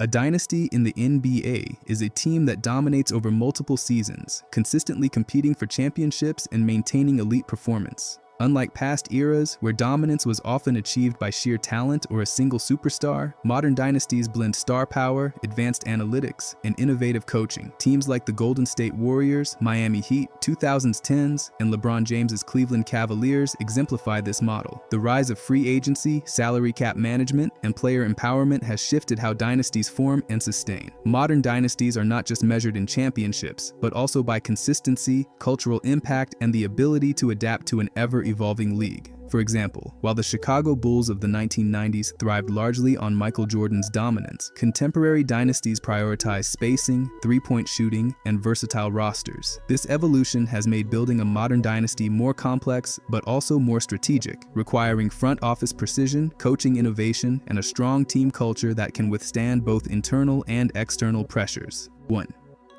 A dynasty in the NBA is a team that dominates over multiple seasons, consistently competing for championships and maintaining elite performance. Unlike past eras, where dominance was often achieved by sheer talent or a single superstar, modern dynasties blend star power, advanced analytics, and innovative coaching. Teams like the Golden State Warriors, Miami Heat, 2010s, and LeBron James's Cleveland Cavaliers exemplify this model. The rise of free agency, salary cap management, and player empowerment has shifted how dynasties form and sustain. Modern dynasties are not just measured in championships, but also by consistency, cultural impact, and the ability to adapt to an ever-evolving league. For example, while the Chicago Bulls of the 1990s thrived largely on Michael Jordan's dominance, contemporary dynasties prioritize spacing, three-point shooting, and versatile rosters. This evolution has made building a modern dynasty more complex, but also more strategic, requiring front office precision, coaching innovation, and a strong team culture that can withstand both internal and external pressures. 1.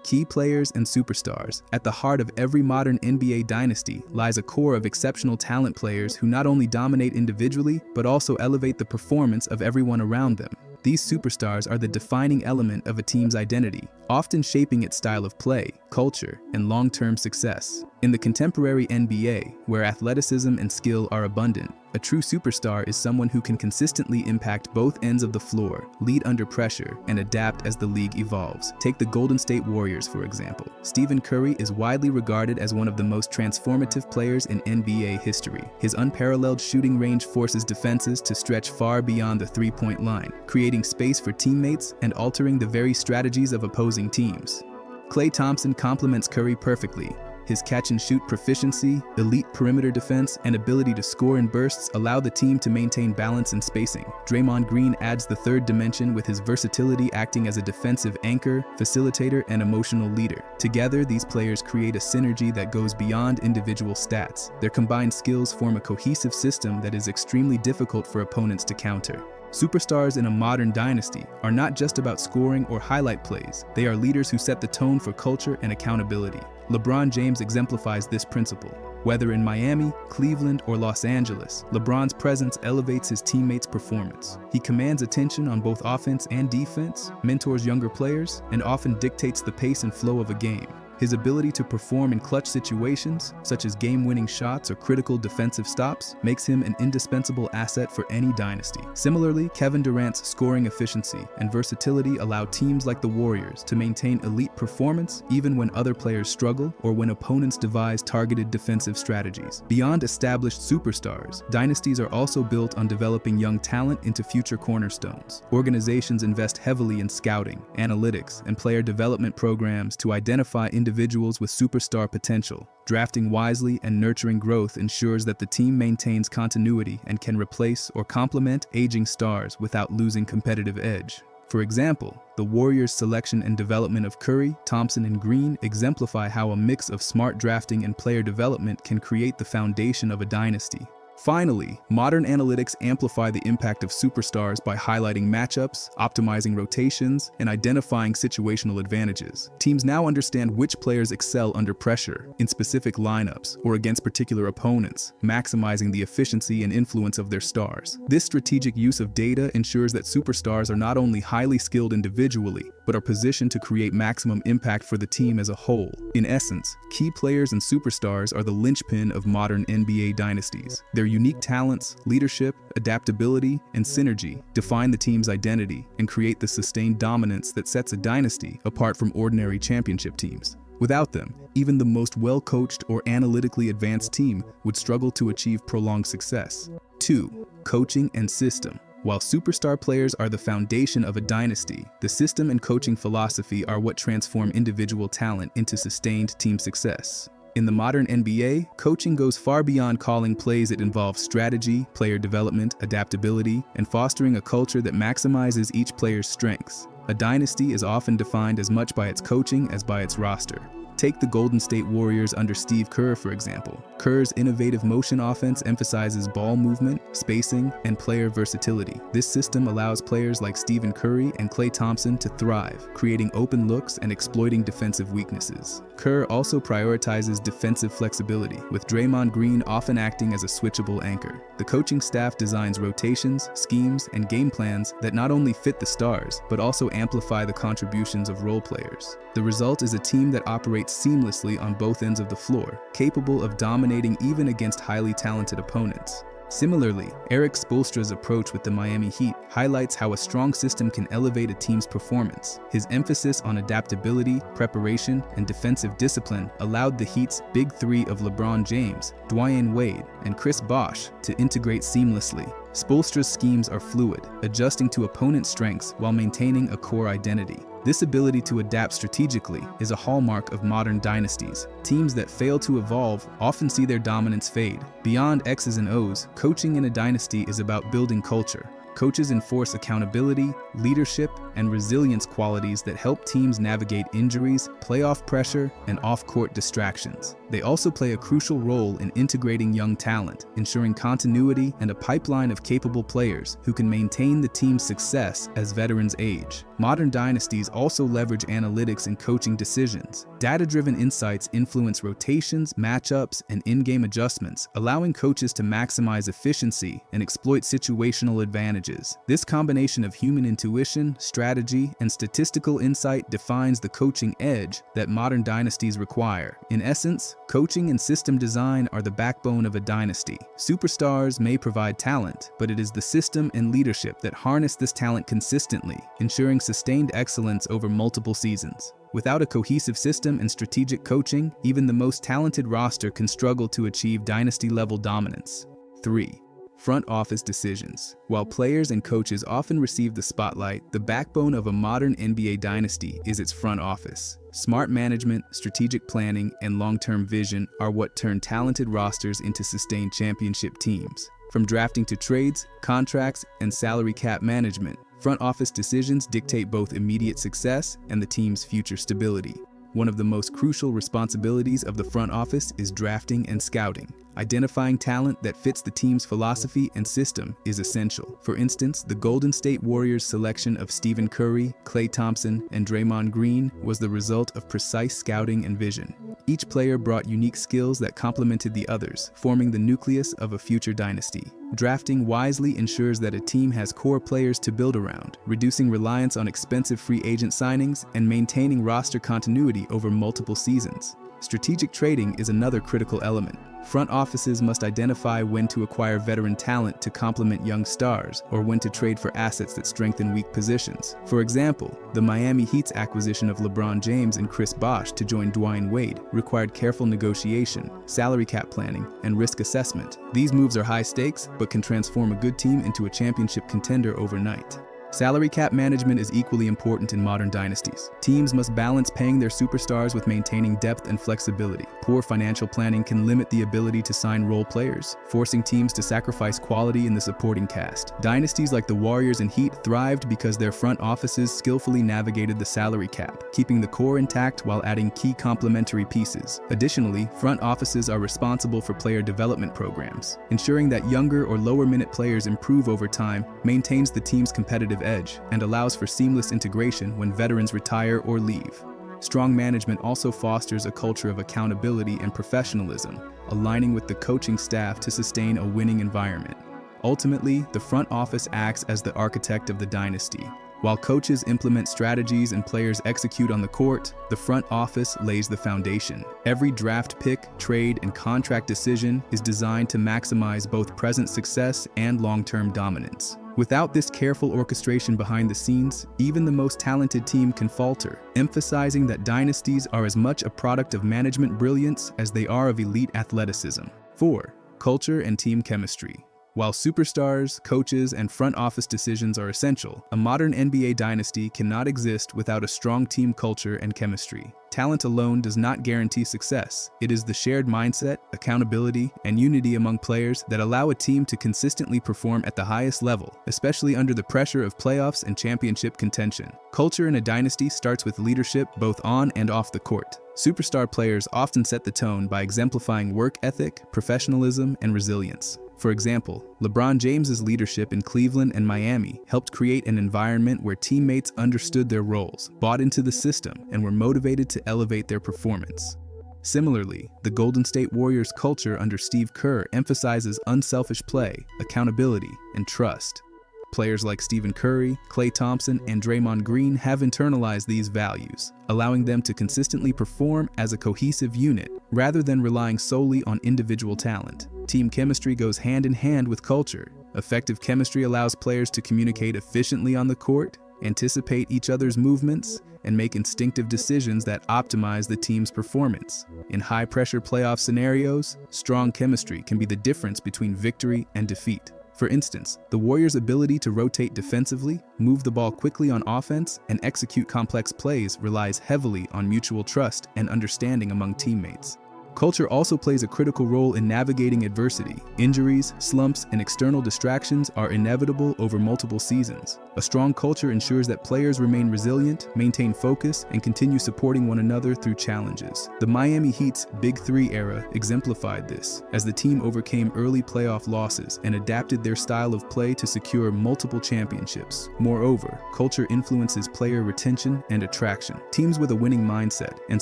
Key players and superstars. At the heart of every modern NBA dynasty lies a core of exceptional talent players who not only dominate individually, but also elevate the performance of everyone around them. These superstars are the defining element of a team's identity, often shaping its style of play, culture, and long-term success. In the contemporary NBA, where athleticism and skill are abundant, a true superstar is someone who can consistently impact both ends of the floor, lead under pressure, and adapt as the league evolves. Take the Golden State Warriors, for example. Stephen Curry is widely regarded as one of the most transformative players in NBA history. His unparalleled shooting range forces defenses to stretch far beyond the three-point line, creating space for teammates and altering the very strategies of opposing teams. Klay Thompson complements Curry perfectly. His catch-and-shoot proficiency, elite perimeter defense, and ability to score in bursts allow the team to maintain balance and spacing. Draymond Green adds the third dimension with his versatility acting as a defensive anchor, facilitator, and emotional leader. Together, these players create a synergy that goes beyond individual stats. Their combined skills form a cohesive system that is extremely difficult for opponents to counter. Superstars in a modern dynasty are not just about scoring or highlight plays. They are leaders who set the tone for culture and accountability. LeBron James exemplifies this principle. Whether in Miami, Cleveland, or Los Angeles, LeBron's presence elevates his teammates' performance. He commands attention on both offense and defense, mentors younger players, and often dictates the pace and flow of a game. His ability to perform in clutch situations, such as game-winning shots or critical defensive stops, makes him an indispensable asset for any dynasty. Similarly, Kevin Durant's scoring efficiency and versatility allow teams like the Warriors to maintain elite performance even when other players struggle or when opponents devise targeted defensive strategies. Beyond established superstars, dynasties are also built on developing young talent into future cornerstones. Organizations invest heavily in scouting, analytics, and player development programs to identify individuals with superstar potential. Drafting wisely and nurturing growth ensures that the team maintains continuity and can replace or complement aging stars without losing competitive edge. For example, the Warriors' selection and development of Curry, Thompson, and Green exemplify how a mix of smart drafting and player development can create the foundation of a dynasty. Finally, modern analytics amplify the impact of superstars by highlighting matchups, optimizing rotations, and identifying situational advantages. Teams now understand which players excel under pressure, in specific lineups, or against particular opponents, maximizing the efficiency and influence of their stars. This strategic use of data ensures that superstars are not only highly skilled individually, but are positioned to create maximum impact for the team as a whole. In essence, key players and superstars are the linchpin of modern NBA dynasties. Their unique talents, leadership, adaptability, and synergy define the team's identity and create the sustained dominance that sets a dynasty apart from ordinary championship teams. Without them, even the most well-coached or analytically advanced team would struggle to achieve prolonged success. 2. Coaching and system. While superstar players are the foundation of a dynasty, the system and coaching philosophy are what transform individual talent into sustained team success. In the modern NBA, coaching goes far beyond calling plays. It involves strategy, player development, adaptability, and fostering a culture that maximizes each player's strengths. A dynasty is often defined as much by its coaching as by its roster. Take the Golden State Warriors under Steve Kerr, for example. Kerr's innovative motion offense emphasizes ball movement, spacing, and player versatility. This system allows players like Stephen Curry and Klay Thompson to thrive, creating open looks and exploiting defensive weaknesses. Kerr also prioritizes defensive flexibility, with Draymond Green often acting as a switchable anchor. The coaching staff designs rotations, schemes, and game plans that not only fit the stars, but also amplify the contributions of role players. The result is a team that operates seamlessly on both ends of the floor, capable of dominating even against highly talented opponents. Similarly, Erik Spoelstra's approach with the Miami Heat highlights how a strong system can elevate a team's performance. His emphasis on adaptability, preparation, and defensive discipline allowed the Heat's big three of LeBron James, Dwyane Wade, and Chris Bosh to integrate seamlessly. Spoelstra's schemes are fluid, adjusting to opponent strengths while maintaining a core identity. This ability to adapt strategically is a hallmark of modern dynasties. Teams that fail to evolve often see their dominance fade. Beyond X's and O's, coaching in a dynasty is about building culture. Coaches enforce accountability, leadership, and resilience qualities that help teams navigate injuries, playoff pressure, and off-court distractions. They also play a crucial role in integrating young talent, ensuring continuity and a pipeline of capable players who can maintain the team's success as veterans age. Modern dynasties also leverage analytics in coaching decisions. Data-driven insights influence rotations, matchups, and in-game adjustments, allowing coaches to maximize efficiency and exploit situational advantages. This combination of human intuition, strategy, and statistical insight defines the coaching edge that modern dynasties require. In essence, coaching and system design are the backbone of a dynasty. Superstars may provide talent, but it is the system and leadership that harness this talent consistently, ensuring sustained excellence over multiple seasons. Without a cohesive system and strategic coaching, even the most talented roster can struggle to achieve dynasty-level dominance. 3. Front office decisions. While players and coaches often receive the spotlight, the backbone of a modern NBA dynasty is its front office. Smart management, strategic planning, and long-term vision are what turn talented rosters into sustained championship teams. From drafting to trades, contracts, and salary cap management, front office decisions dictate both immediate success and the team's future stability. One of the most crucial responsibilities of the front office is drafting and scouting. Identifying talent that fits the team's philosophy and system is essential. For instance, the Golden State Warriors' selection of Stephen Curry, Klay Thompson, and Draymond Green was the result of precise scouting and vision. Each player brought unique skills that complemented the others, forming the nucleus of a future dynasty. Drafting wisely ensures that a team has core players to build around, reducing reliance on expensive free agent signings and maintaining roster continuity over multiple seasons. Strategic trading is another critical element. Front offices must identify when to acquire veteran talent to complement young stars, or when to trade for assets that strengthen weak positions. For example, the Miami Heat's acquisition of LeBron James and Chris Bosh to join Dwyane Wade required careful negotiation, salary cap planning, and risk assessment. These moves are high stakes, but can transform a good team into a championship contender overnight. Salary cap management is equally important in modern dynasties. Teams must balance paying their superstars with maintaining depth and flexibility. Poor financial planning can limit the ability to sign role players, forcing teams to sacrifice quality in the supporting cast. Dynasties like the Warriors and Heat thrived because their front offices skillfully navigated the salary cap, keeping the core intact while adding key complementary pieces. Additionally, front offices are responsible for player development programs. Ensuring that younger or lower-minute players improve over time maintains the team's competitive edge and allows for seamless integration when veterans retire or leave. Strong management also fosters a culture of accountability and professionalism, aligning with the coaching staff to sustain a winning environment. Ultimately, the front office acts as the architect of the dynasty. While coaches implement strategies and players execute on the court, the front office lays the foundation. Every draft pick, trade, and contract decision is designed to maximize both present success and long-term dominance. Without this careful orchestration behind the scenes, even the most talented team can falter, emphasizing that dynasties are as much a product of management brilliance as they are of elite athleticism. 4. Culture and team chemistry. While superstars, coaches, and front office decisions are essential, a modern NBA dynasty cannot exist without a strong team culture and chemistry. Talent alone does not guarantee success. It is the shared mindset, accountability, and unity among players that allow a team to consistently perform at the highest level, especially under the pressure of playoffs and championship contention. Culture in a dynasty starts with leadership both on and off the court. Superstar players often set the tone by exemplifying work ethic, professionalism, and resilience. For example, LeBron James's leadership in Cleveland and Miami helped create an environment where teammates understood their roles, bought into the system, and were motivated to elevate their performance. Similarly, the Golden State Warriors' culture under Steve Kerr emphasizes unselfish play, accountability, and trust. Players like Stephen Curry, Klay Thompson, and Draymond Green have internalized these values, allowing them to consistently perform as a cohesive unit rather than relying solely on individual talent. Team chemistry goes hand in hand with culture. Effective chemistry allows players to communicate efficiently on the court, anticipate each other's movements, and make instinctive decisions that optimize the team's performance. In high-pressure playoff scenarios, strong chemistry can be the difference between victory and defeat. For instance, the Warriors' ability to rotate defensively, move the ball quickly on offense, and execute complex plays relies heavily on mutual trust and understanding among teammates. Culture also plays a critical role in navigating adversity. Injuries, slumps, and external distractions are inevitable over multiple seasons. A strong culture ensures that players remain resilient, maintain focus, and continue supporting one another through challenges. The Miami Heat's Big Three era exemplified this, as the team overcame early playoff losses and adapted their style of play to secure multiple championships. Moreover, culture influences player retention and attraction. Teams with a winning mindset and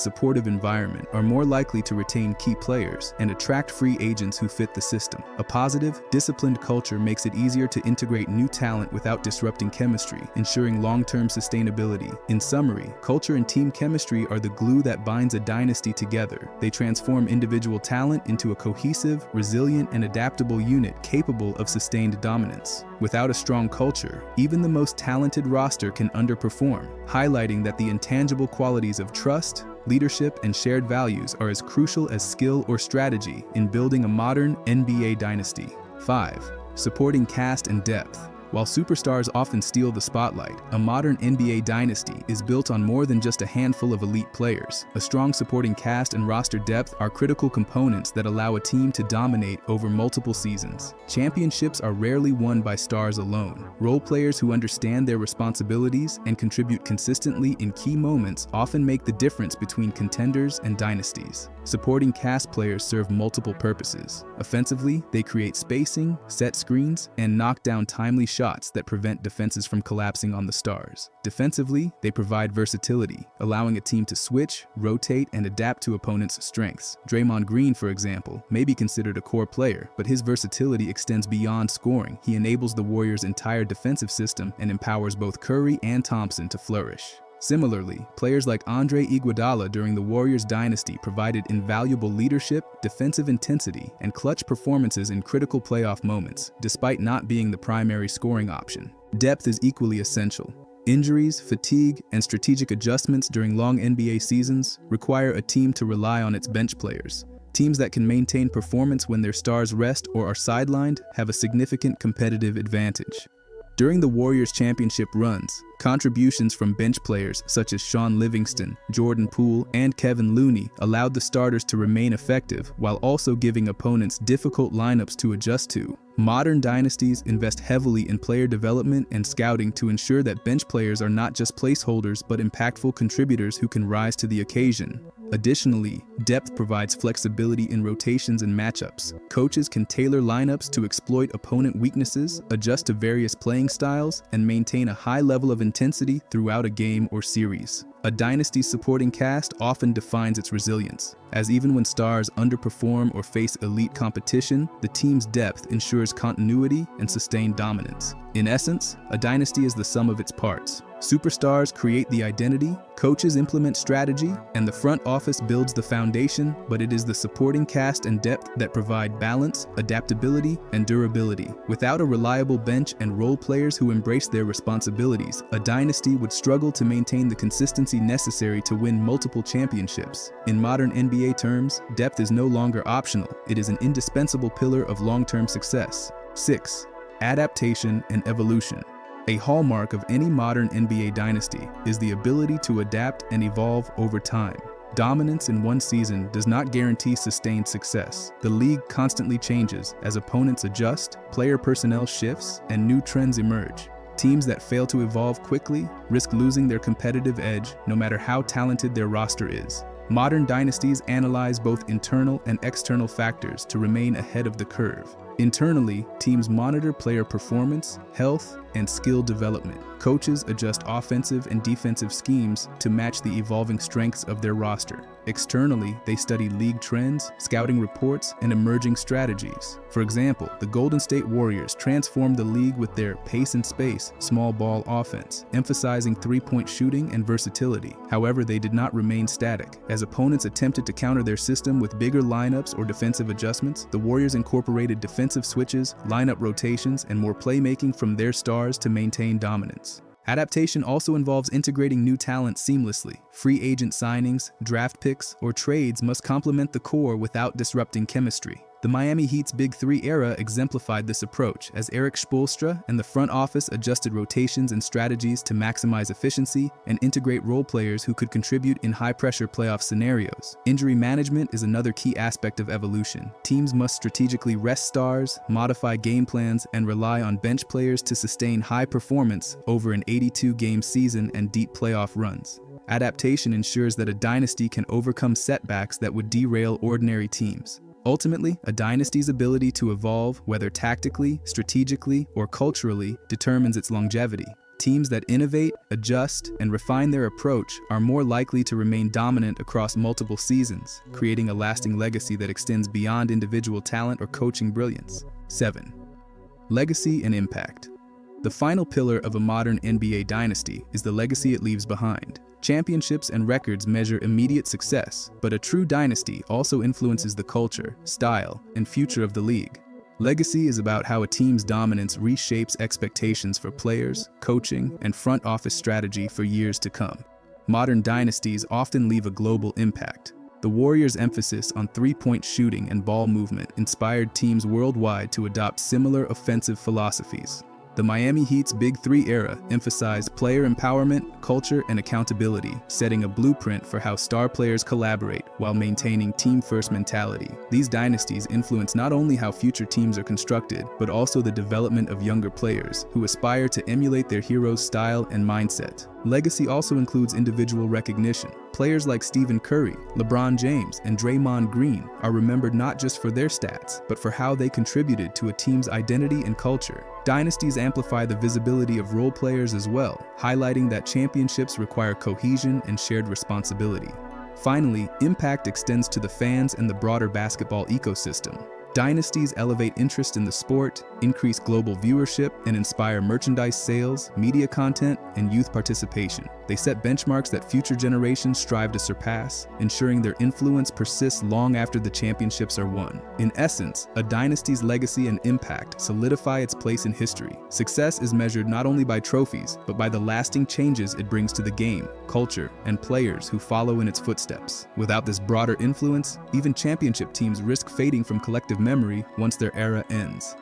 supportive environment are more likely to retain key players and attract free agents who fit the system. A positive, disciplined culture makes it easier to integrate new talent without disrupting chemistry, ensuring long-term sustainability. In summary, culture and team chemistry are the glue that binds a dynasty together. They transform individual talent into a cohesive, resilient, and adaptable unit capable of sustained dominance. Without a strong culture, even the most talented roster can underperform, highlighting that the intangible qualities of trust, leadership, and shared values are as crucial as skill or strategy in building a modern NBA dynasty. 5. Supporting cast and depth. While superstars often steal the spotlight, a modern NBA dynasty is built on more than just a handful of elite players. A strong supporting cast and roster depth are critical components that allow a team to dominate over multiple seasons. Championships are rarely won by stars alone. Role players who understand their responsibilities and contribute consistently in key moments often make the difference between contenders and dynasties. Supporting cast players serve multiple purposes. Offensively, they create spacing, set screens, and knock down timely shots that prevent defenses from collapsing on the stars. Defensively, they provide versatility, allowing a team to switch, rotate, and adapt to opponents' strengths. Draymond Green, for example, may be considered a core player, but his versatility extends beyond scoring. He enables the Warriors' entire defensive system and empowers both Curry and Thompson to flourish. Similarly, players like Andre Iguodala during the Warriors dynasty provided invaluable leadership, defensive intensity, and clutch performances in critical playoff moments, despite not being the primary scoring option. Depth is equally essential. Injuries, fatigue, and strategic adjustments during long NBA seasons require a team to rely on its bench players. Teams that can maintain performance when their stars rest or are sidelined have a significant competitive advantage. During the Warriors' championship runs, contributions from bench players such as Shaun Livingston, Jordan Poole, and Kevin Looney allowed the starters to remain effective while also giving opponents difficult lineups to adjust to. Modern dynasties invest heavily in player development and scouting to ensure that bench players are not just placeholders but impactful contributors who can rise to the occasion. Additionally, depth provides flexibility in rotations and matchups. Coaches can tailor lineups to exploit opponent weaknesses, adjust to various playing styles, and maintain a high level of intensity throughout a game or series. A dynasty's supporting cast often defines its resilience, as even when stars underperform or face elite competition, the team's depth ensures continuity and sustained dominance. In essence, a dynasty is the sum of its parts. Superstars create the identity, coaches implement strategy, and the front office builds the foundation, but it is the supporting cast and depth that provide balance, adaptability, and durability. Without a reliable bench and role players who embrace their responsibilities, a dynasty would struggle to maintain the consistency necessary to win multiple championships. In modern NBA terms, depth is no longer optional. It is an indispensable pillar of long-term success. 6. Adaptation and evolution. A hallmark of any modern NBA dynasty is the ability to adapt and evolve over time. Dominance in one season does not guarantee sustained success. The league constantly changes as opponents adjust, player personnel shifts, and new trends emerge. Teams that fail to evolve quickly risk losing their competitive edge no matter how talented their roster is. Modern dynasties analyze both internal and external factors to remain ahead of the curve. Internally, teams monitor player performance, health, and skill development. Coaches adjust offensive and defensive schemes to match the evolving strengths of their roster. Externally, they study league trends, scouting reports, and emerging strategies. For example, the Golden State Warriors transformed the league with their pace and space, small ball offense, emphasizing three-point shooting and versatility. However, they did not remain static. As opponents attempted to counter their system with bigger lineups or defensive adjustments, the Warriors incorporated defensive switches, lineup rotations, and more playmaking from their stars to maintain dominance. Adaptation also involves integrating new talent seamlessly. Free agent signings, draft picks, or trades must complement the core without disrupting chemistry. The Miami Heat's Big Three era exemplified this approach as Eric Spoelstra and the front office adjusted rotations and strategies to maximize efficiency and integrate role players who could contribute in high-pressure playoff scenarios. Injury management is another key aspect of evolution. Teams must strategically rest stars, modify game plans, and rely on bench players to sustain high performance over an 82-game season and deep playoff runs. Adaptation ensures that a dynasty can overcome setbacks that would derail ordinary teams. Ultimately, a dynasty's ability to evolve, whether tactically, strategically, or culturally, determines its longevity. Teams that innovate, adjust, and refine their approach are more likely to remain dominant across multiple seasons, creating a lasting legacy that extends beyond individual talent or coaching brilliance. 7. Legacy and impact. The final pillar of a modern NBA dynasty is the legacy it leaves behind. Championships and records measure immediate success, but a true dynasty also influences the culture, style, and future of the league. Legacy is about how a team's dominance reshapes expectations for players, coaching, and front office strategy for years to come. Modern dynasties often leave a global impact. The Warriors' emphasis on three-point shooting and ball movement inspired teams worldwide to adopt similar offensive philosophies. The Miami Heat's Big Three era emphasized player empowerment, culture, and accountability, setting a blueprint for how star players collaborate while maintaining team-first mentality. These dynasties influence not only how future teams are constructed, but also the development of younger players who aspire to emulate their heroes' style and mindset. Legacy also includes individual recognition. Players like Stephen Curry, LeBron James, and Draymond Green are remembered not just for their stats, but for how they contributed to a team's identity and culture. Dynasties amplify the visibility of role players as well, highlighting that championships require cohesion and shared responsibility. Finally, impact extends to the fans and the broader basketball ecosystem. Dynasties elevate interest in the sport, increase global viewership, and inspire merchandise sales, media content, and youth participation. They set benchmarks that future generations strive to surpass, ensuring their influence persists long after the championships are won. In essence, a dynasty's legacy and impact solidify its place in history. Success is measured not only by trophies, but by the lasting changes it brings to the game, culture, and players who follow in its footsteps. Without this broader influence, even championship teams risk fading from collective memory once their era ends.